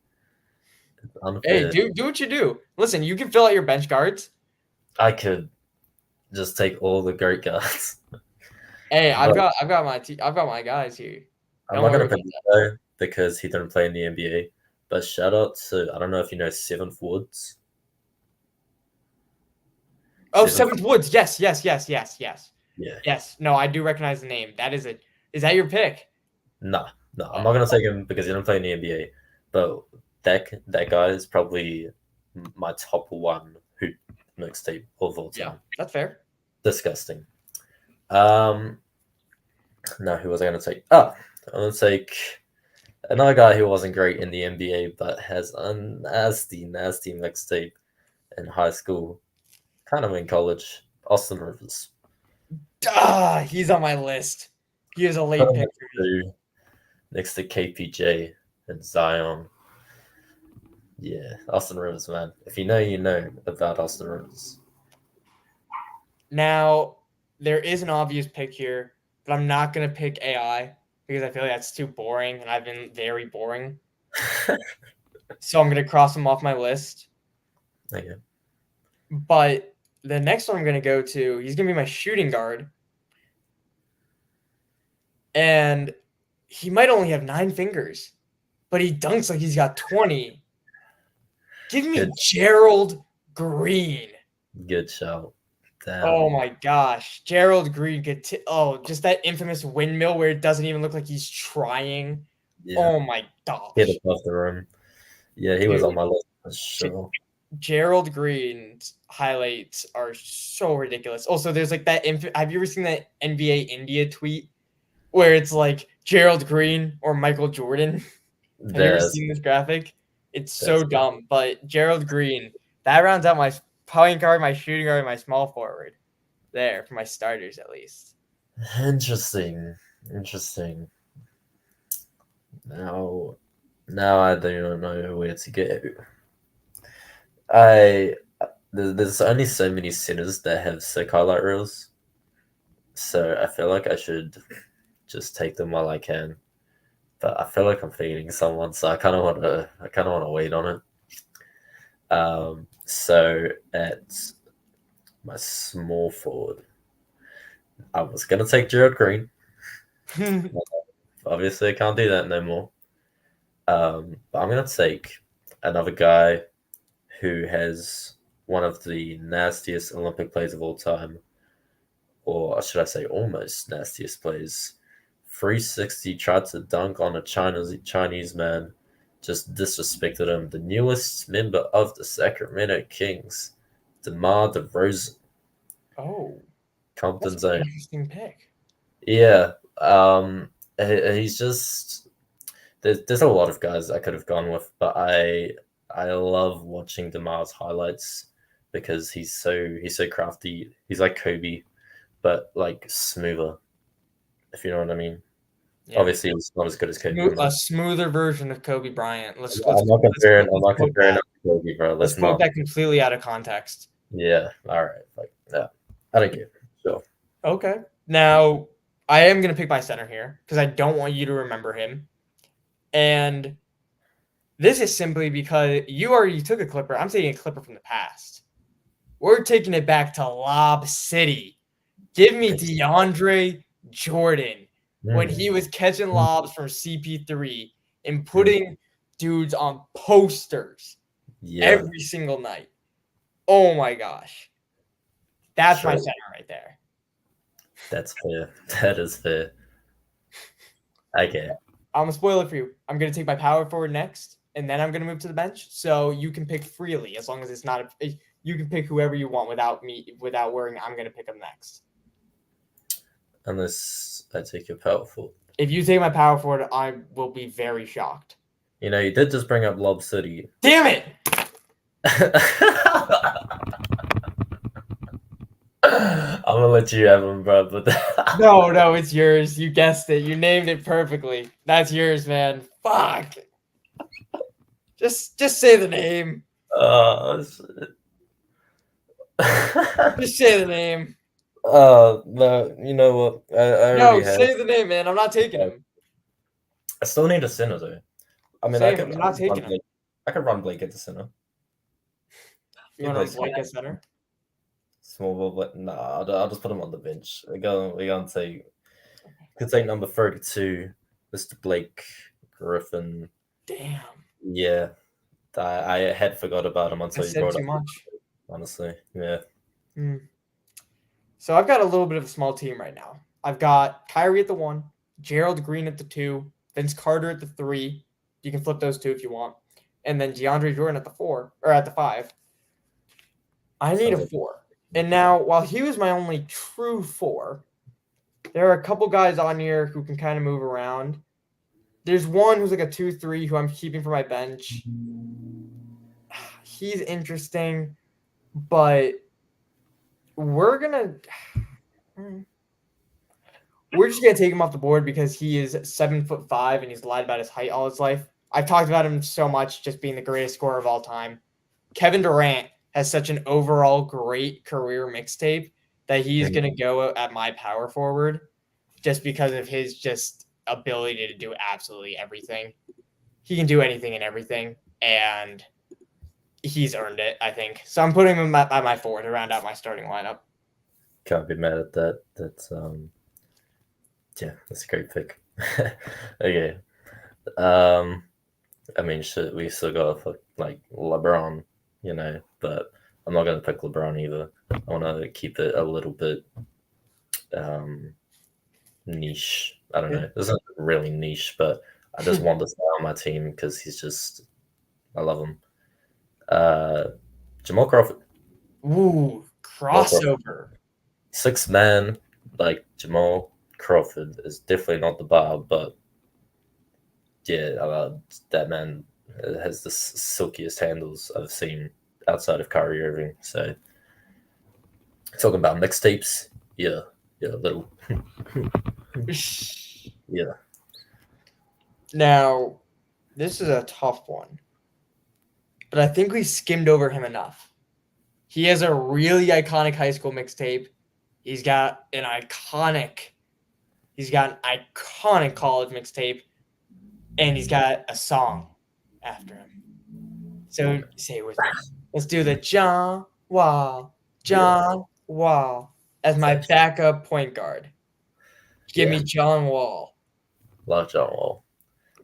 Hey, unfair. do what you do. Listen, you can fill out your bench guards. I could just take all the great guards. Hey, But I've got my guys here. I'm Don't not worry gonna about pick though because he didn't play in the NBA. But shout out to I don't know if you know Seventh Woods. Oh, Seventh, Seventh Woods. Yes, yes, yes, yes, yes. yeah. Yes. No, I do recognize the name. That is it. Is that your pick? No, no, I'm not Oh, gonna take him because he didn't play in the NBA. But that guy is probably my top one who mixtape of all yeah, time. that's fair. Disgusting. Um, no, who was I gonna take? Oh, I'm gonna take another guy who wasn't great in the NBA but has a nasty, nasty mixtape in high school, kind of in college. Austin Rivers. Ah, he's on my list. He is a Put late him pick at for me. two next to KPJ and Zion. Yeah, Austin Rivers, man. If you know, you know about Austin Rivers. Now, there is an obvious pick here, but I'm not gonna pick AI because I feel like that's too boring, and I've been very boring. So I'm gonna cross him off my list. Okay. But the next one I'm gonna go to, he's gonna be my shooting guard, and he might only have 9 fingers, but he dunks like he's got 20. Give me Good, Gerald Green. good shout. Oh Damn. my gosh, Gerald Green just that infamous windmill where it doesn't even look like he's trying. Yeah, Oh my hit gosh, above the rim. Yeah, he was on dude, my list for G- sure. Gerald Green's highlights are so ridiculous. Also, there's like that. Have you ever seen that NBA India tweet where it's like Gerald Green or Michael Jordan? Have you ever That's seen this graphic? It's so that's dumb, but Gerald Green, that rounds out my point guard, my shooting guard, my small forward. There for my starters at least. interesting. Interesting. Now, now I don't know where to go. I there's only so many centers that have sick highlight reels, so I feel like I should just take them while I can. But I feel like I'm feeding someone, so I kind of want to wait on it. So at my small forward, I was gonna take Gerald Green. Obviously, I can't do that no more. But I'm gonna take another guy who has one of the nastiest Olympic plays of all time, or should I say, almost nastiest plays. 360 tried to dunk on a Chinese man, just disrespected him. The newest member of the Sacramento Kings, DeMar DeRozan, Oh, that's Compton an Zone. interesting pick. Yeah, he's just there's a lot of guys I could have gone with, but I love watching DeMar's highlights because he's so crafty. He's like Kobe, but like smoother, if you know what I mean. Yeah, Obviously, it's not as good as Kobe a Bryant. smoother version of Kobe Bryant. I'm not comparing. I'm Let's not quote comparing that. it to Kobe, bro. Let's Let's quote not. that completely out of context. Yeah. All right. Like, yeah. I don't care. Sure. Okay. Now, I am gonna pick my center here because I don't want you to remember him. And this is simply because you already took a Clipper. I'm taking a Clipper from the past. We're taking it back to Lob City. Give me DeAndre Jordan when he was catching Mm, lobs from CP3 and mm, putting dudes on posters yeah. every single night. Oh my gosh. That's my Sure. center right there. That's fair. That is fair. Okay. I'm gonna spoil it for you. I'm gonna take my power forward next, and then I'm gonna move to the bench. So you can pick freely as long as it's not you can pick whoever you want without worrying I'm gonna pick them next. Unless I take your powerful. If you take my power forward, I will be very shocked. You know, you did just bring up Lob City. Damn it! I'm gonna let you have him, bro. But No, it's yours. You guessed it. You named it perfectly. That's yours, man. Fuck. Just say the name. shit. Just say the name. No, you know what? I No, already have. say the name, man. I'm not taking him. I still need a center though. I mean, I Same. can. I'm not taking Run him. with, I could run Blake at the center. You He want plays to Blake at center? small ball, but nah, I'll just put him on the bench. We're going to take number 32, Mr. Blake Griffin. Damn. Yeah, I had forgot about him I until you said brought too up. much. Honestly, yeah. So I've got a little bit of a small team right now. I've got Kyrie at the 1, Gerald Green at the 2, Vince Carter at the 3. You can flip those two if you want. And then DeAndre Jordan at the 4, or at the 5. I need a 4. And now, while he was my only true 4, there are a couple guys on here who can kind of move around. There's one who's like a 2-3 who I'm keeping for my bench. He's interesting, but we're just gonna take him off the board because he is 7'5" and he's lied about his height all his life. I've talked about him so much, just being the greatest scorer of all time. Kevin Durant has such an overall great career mixtape that he's gonna go at my power forward, just because of his just ability to do absolutely everything. He can do anything and everything, and he's earned it, I think. So I'm putting him at my 4 to round out my starting lineup. Can't be mad at that. That's that's a great pick. Okay. I mean, shit, we still got like LeBron, but I'm not gonna pick LeBron either. I want to keep it a little bit niche. I don't know. It's not really niche, but I just want this guy on my team because I love him. Jamal Crawford. Ooh, crossover. 6 man like Jamal Crawford is definitely not the bar, but yeah, that man has the silkiest handles I've seen outside of Kyrie Irving. So talking about mixtapes, yeah, little, yeah. Now, this is a tough one, but I think we skimmed over him enough. He has a really iconic high school mixtape. He's got an iconic college mixtape, and he's got a song after him. So say it with me. Let's do the John Wall as my backup point guard. Give me John Wall. Love John Wall.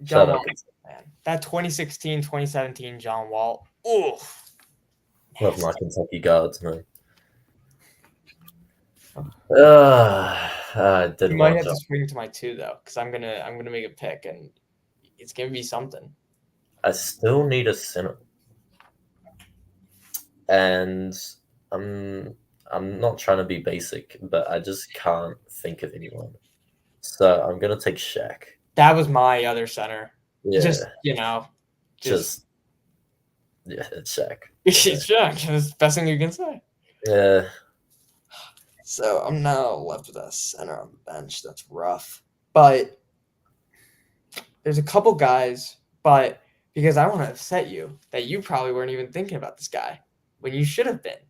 John Wall, man. That 2016, 2017 John Wall. Ooh. Love my Kentucky guards, man. I didn't You might want have to swing to my 2 though, because I'm gonna make a pick and it's gonna be something. I still need a center, and I'm not trying to be basic, but I just can't think of anyone. So I'm gonna take Shaq. That was my other center. Yeah, just it's Shaq. It's Shaq. That's the best thing you can say. Yeah. So I'm now left with a center on the bench. That's rough. But there's a couple guys, but because I want to upset you, that you probably weren't even thinking about this guy when you should have been.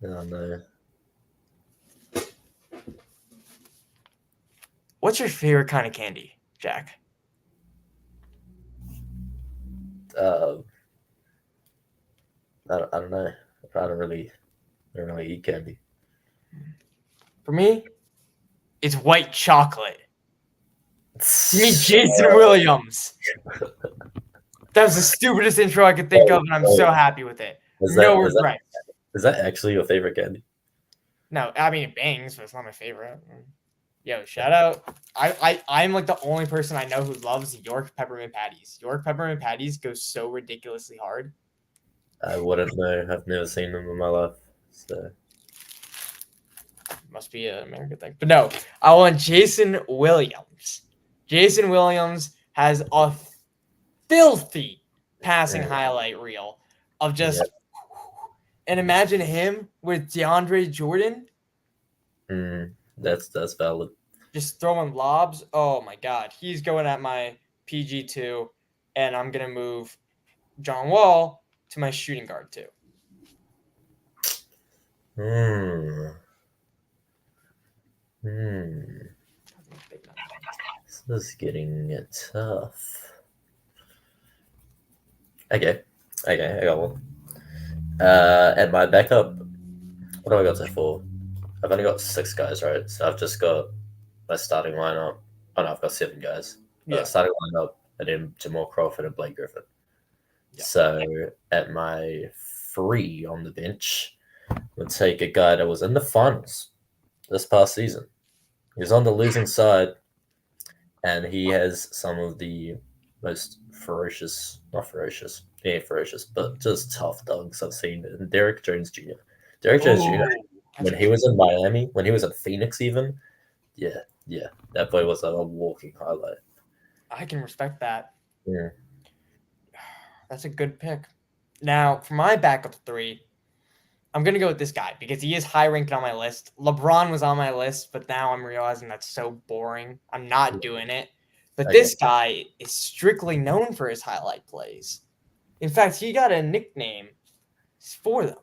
Oh, no. What's your favorite kind of candy, Jack? I don't know. I don't really eat candy. For me, it's white chocolate. Give me Jason Williams. That was the stupidest intro I could think of, and I'm so happy with it. No regrets. Is that actually your favorite candy? No, I mean it bangs, but it's not my favorite. Yo, shout out. I'm like the only person I know who loves York peppermint patties. York peppermint patties go so ridiculously hard. I wouldn't know. I've never seen them in my life. So must be an American thing. But no, I want Jason Williams. Jason Williams has a filthy passing highlight reel of just and imagine him with DeAndre Jordan. That's valid. Just throwing lobs. Oh my god. He's going at my PG2, and I'm gonna move John Wall to my shooting guard too. This is getting tough. Okay, I got one. At my backup, what do I got there for? I've only got 6 guys, right? So I've just got my starting lineup. Oh no, I've got 7 guys. Yeah. Starting lineup, and then Jamal Crawford and Blake Griffin. Yeah. So at my 3 on the bench, would take a guy that was in the finals this past season. He was on the losing side, and he has some of the most ferocious, not ferocious, yeah, ferocious, but just tough dogs I've seen. Derek Jones Jr. Derek Jones Jr. Oh, that's When a he good. was in Miami, when he was in Phoenix, even, yeah, that boy was a walking highlight. I can respect that. Yeah, That's a good pick. Now, for my backup 3, I'm gonna go with this guy because he is high ranked on my list. LeBron was on my list, but now I'm realizing that's so boring. I'm not doing it. But okay, this guy is strictly known for his highlight plays. In fact, he got a nickname for them.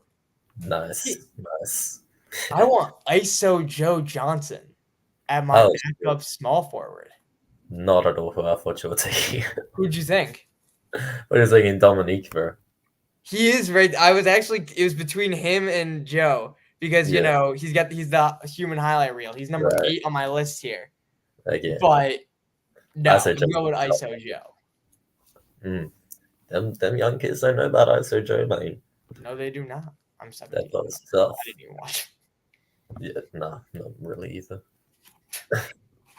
nice, nice. I want ISO Joe Johnson at my Oh, backup small forward. not at all who I thought you were taking. Who'd you think? What is thinking Dominique, bro? He is right. I was actually it was between him and Joe because Yeah, he's the human highlight reel. He's number right. 8 on my list here. Okay, But I no, say I'm Joe. going with ISO Joe. Mm. Them young kids don't know about ISO Joe, man. No, they do not. I'm That 17. was I tough. didn't even watch. Yeah, nah, not really either.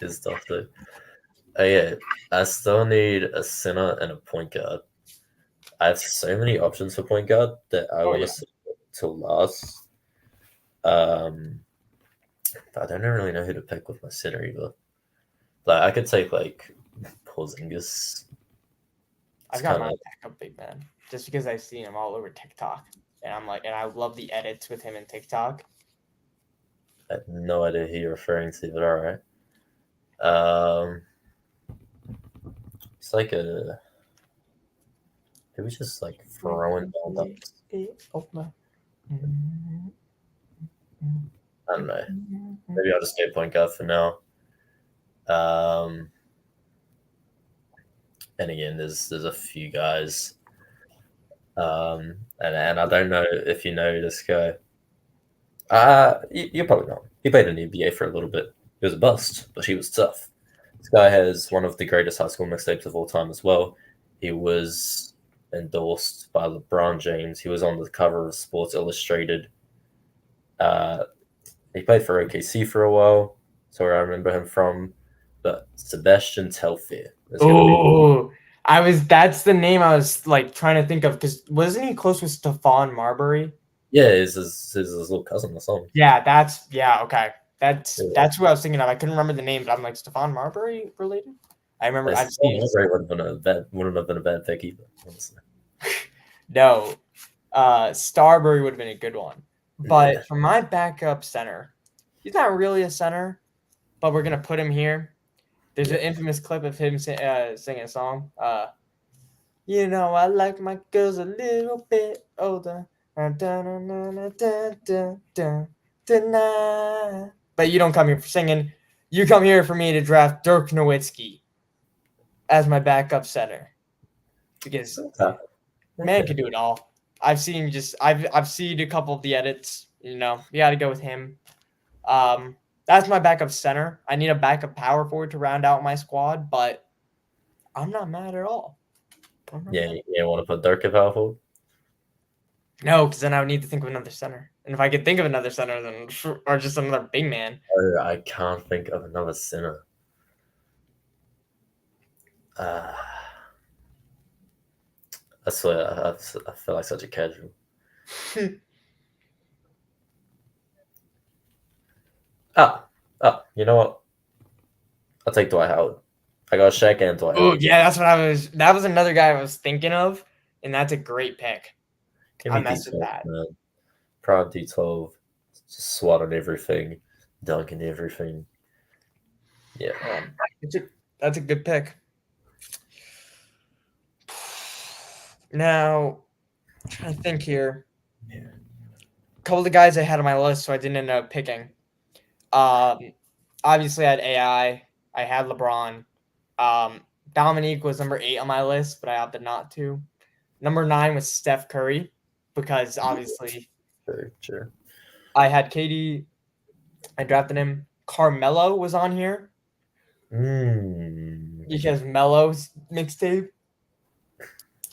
It's tough though. Oh yeah, I still need a center and a point guard. I have so many options for point guard that I Oh want yeah. to see to last. Um, but I don't really know who to pick with my center either. Like I could take like Porzingis. It's I've got kind my of backup big man just because I've seen him all over TikTok, and I'm like, and I love the edits with him in TikTok. I have no idea who you're referring to, but all right. Um, it's like a. It was just like throwing down dunks. I don't know. Maybe I'll just get point guard for now. Um, and again, there's a few guys. And I don't know if you know this guy. You probably know him. He played in the NBA for a little bit. He was a bust, but he was tough. This guy has one of the greatest high school mixtapes of all time as well. He was endorsed by LeBron James. He was on the cover of Sports Illustrated. Uh, he played for OKC for a while. That's where I remember him from. But Sebastian Telfair is going to be. Oh, that's the name I was like trying to think of because wasn't he close with Stephon Marbury? Yeah, his little cousin or something. Yeah, okay. Yeah. That's who I was thinking of. I couldn't remember the name, but I'm like Stephon Marbury related. I remember I've That's seen his wouldn't have been a bad pick either, honestly. no. Starbury would have been a good one. Yeah. But for my backup center, he's not really a center, but we're gonna put him here. There's an Yeah. infamous clip of him singing a song. I like my girls a little bit older. But you don't come here for singing. You come here for me to draft Dirk Nowitzki as my backup center because Okay. man can do it all. I've seen a couple of the edits. You got to go with him. That's my backup center. I need a backup power forward to round out my squad, but I'm not mad at all. Yeah, you want to put Dirk at power forward? No, because then I would need to think of another center. And if I could think of another center, then or just another big man. Oh, I can't think of another center. Uh, I swear, I feel like such a casual. You know what? I'll take Dwight Howard. I got Shaq and Dwight Oh Howard. yeah, that was another guy I was thinking of, and that's a great pick. Give I me messed with D12, that. man. Proud D12. Just swat on everything, dunking everything. Yeah. That's a good pick. Now, I'm trying to think here. Yeah. A couple of the guys I had on my list, so I didn't end up picking. Obviously I had AI. I had LeBron. Dominique was number 8 on my list, but I opted not to. Number 9 was Steph Curry, because obviously Sure. I had KD. I drafted him. Carmelo was on here because Melo's mixtape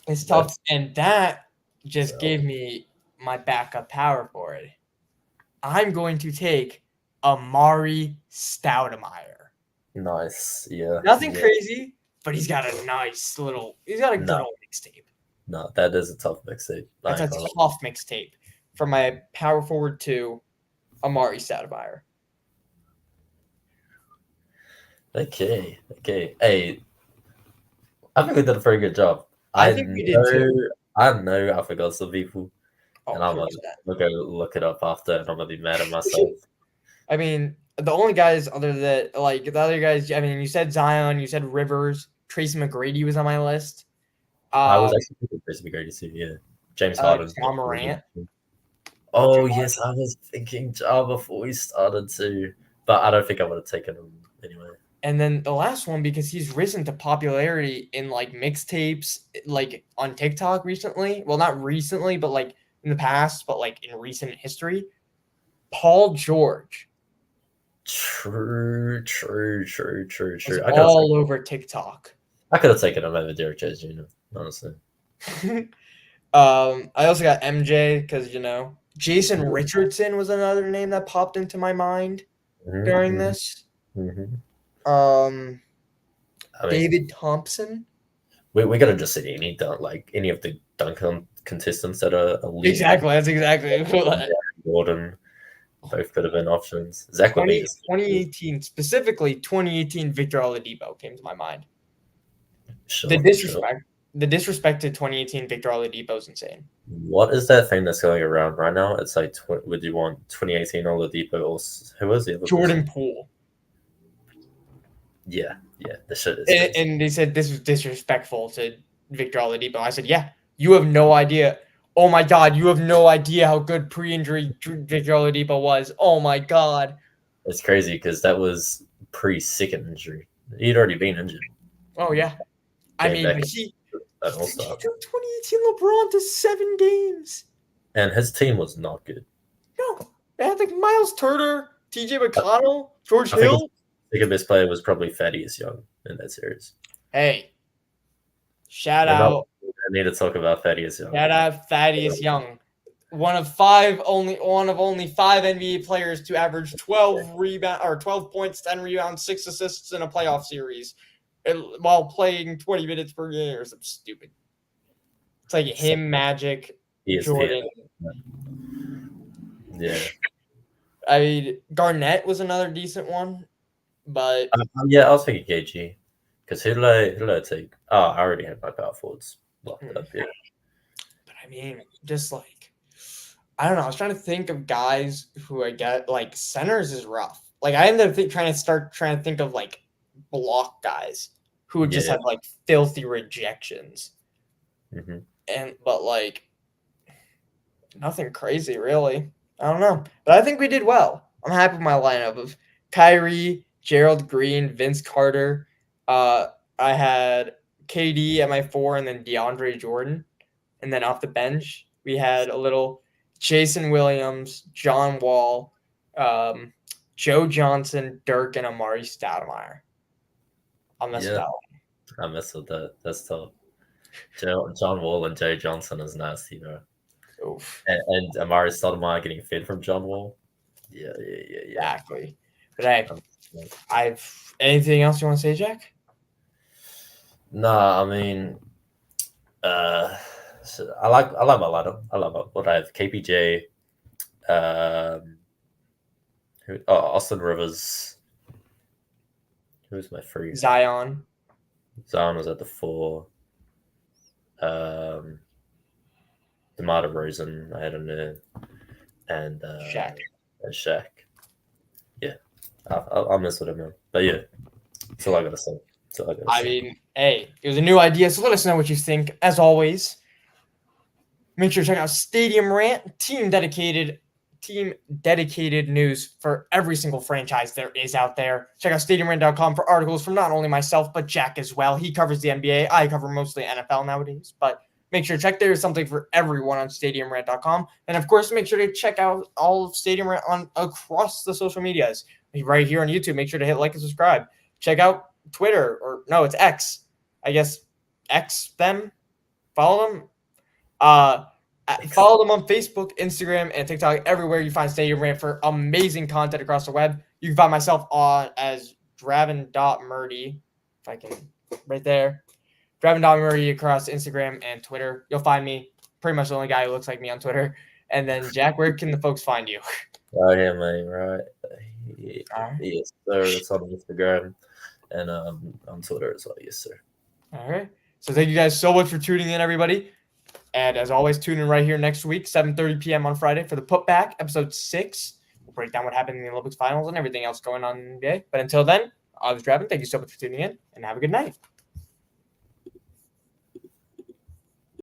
is tough, That's and that just so gave me my backup power forward. I'm going to take Amari Stoudemire. nice. Yeah. Nothing Yeah. crazy, but he's got a good No, old mixtape. no, that is a tough mixtape. I That's a ain't gonna lie. tough mixtape for my power forward to Amari Stoudemire. Okay. Hey, I think we did a pretty good job. I think we did too. I know I forgot some people, Oh, and I'm gonna 100%. go look it up after, and I'm gonna be mad at myself. I mean, the only guys other than like the other guys, I mean, you said Zion, you said Rivers, Tracy McGrady was on my list. I was Um, actually thinking Chris McGrady too. Yeah, James Harden. John Morant. Oh yes, I was thinking Ja before we started too, but I don't think I would have taken him anyway. And then the last one, because he's risen to popularity in like mixtapes, like on TikTok recently. Well, not recently, but like in the past, but like in recent history. Paul George True. was I all over TikTok. could have taken him over Derek Jones Jr. Honestly. I also got MJ because Jason Richardson was another name that popped into my mind during this. Mm-hmm. I mean, David Thompson. we gotta just say any of the dunk contestants that are elite. Exactly. That's exactly what Gordon. Both could have been options. Zach 2018, specifically 2018 Victor Oladipo came to my mind. Sure, the disrespect to 2018 Victor Oladipo is insane. What is that thing that's going around right now? It's like, would you want 2018 Oladipo or who was the other Jordan person? Poole. Yeah, the shit is. And they said this was disrespectful to Victor Oladipo. I said, yeah, you have no idea. Oh my God, you have no idea how good pre-injury Victor Oladipo was. Oh my God. It's crazy because that was pre-second injury. He'd already been injured. Oh yeah. I mean, but he took 2018 LeBron to 7 games. And his team was not good. No. They had like Miles Turner, TJ McConnell, George Hill. I think the best player was probably Thaddeus Young in that series. Hey. Shout out. I need to talk about Thaddeus Young. Shout out Thaddeus Young. One of only 5 NBA players to average 12 points, 10 rebounds, 6 assists in a playoff series while playing 20 minutes per game or something stupid. It's like him, Magic, Jordan. Yeah. I mean, Garnett was another decent one, but yeah, I was thinking KG because who did I take? Oh, I already had my power forwards locked up. Yeah. But I mean, just like I don't know. I was trying to think of guys who I get like centers is rough. Like I ended up trying to think of like block guys who would just have like filthy rejections. Mm-hmm. But like nothing crazy really. I don't know. But I think we did well. I'm happy with my lineup of Kyrie, Gerald Green, Vince Carter. I had KD at my 4 and then DeAndre Jordan. And then off the bench, we had a little Jason Williams, John Wall, Joe Johnson, Dirk, and Amari Stoudemire. I messed that one. I messed with that. That's tough. John Wall and Joe Johnson is nasty, bro. Oof. And Amari Stoudemire getting fed from John Wall. Yeah. Exactly. But hey, anything else you want to say, Jack? Nah, I mean, so I like my lineup. I love what I have. KPJ, Austin Rivers. Who's my 3? Zion. Zion was at the 4. DeMar DeRozan, I had him there, and Shaq. Yeah, I'll mess with him, man. But yeah, that's all I gotta say. I mean, hey, it was a new idea, so let us know what you think. As always, make sure to check out Stadium Rant, team dedicated news for every single franchise there is out there. Check out stadiumrant.com for articles from not only myself but Jack as well. He covers the NBA. I cover mostly NFL nowadays, but Make sure to check. There's something for everyone on StadiumRant.com. And of course, make sure to check out all of Stadium Rant on across the social medias. Right here on YouTube, make sure to hit like and subscribe. Check out Twitter, or no, it's X. I guess X them. Follow them. Follow them on Facebook, Instagram, and TikTok. Everywhere you find Stadium Rant for amazing content across the web. You can find myself on as Dravin.Murdy, if I can, right there. Dravin.Murdy across Instagram and Twitter. You'll find me. Pretty much the only guy who looks like me on Twitter. And then, Jack, where can the folks find you? Right here, man. Right. All right. Yes, sir. It's on Instagram and on Twitter as well. Yes, sir. All right. So thank you guys so much for tuning in, everybody. And as always, tune in right here next week, 7:30 p.m. on Friday for the Putback, episode 6. We'll break down what happened in the Olympics finals and everything else going on in the NBA. But until then, I was Dravin. Thank you so much for tuning in, and have a good night.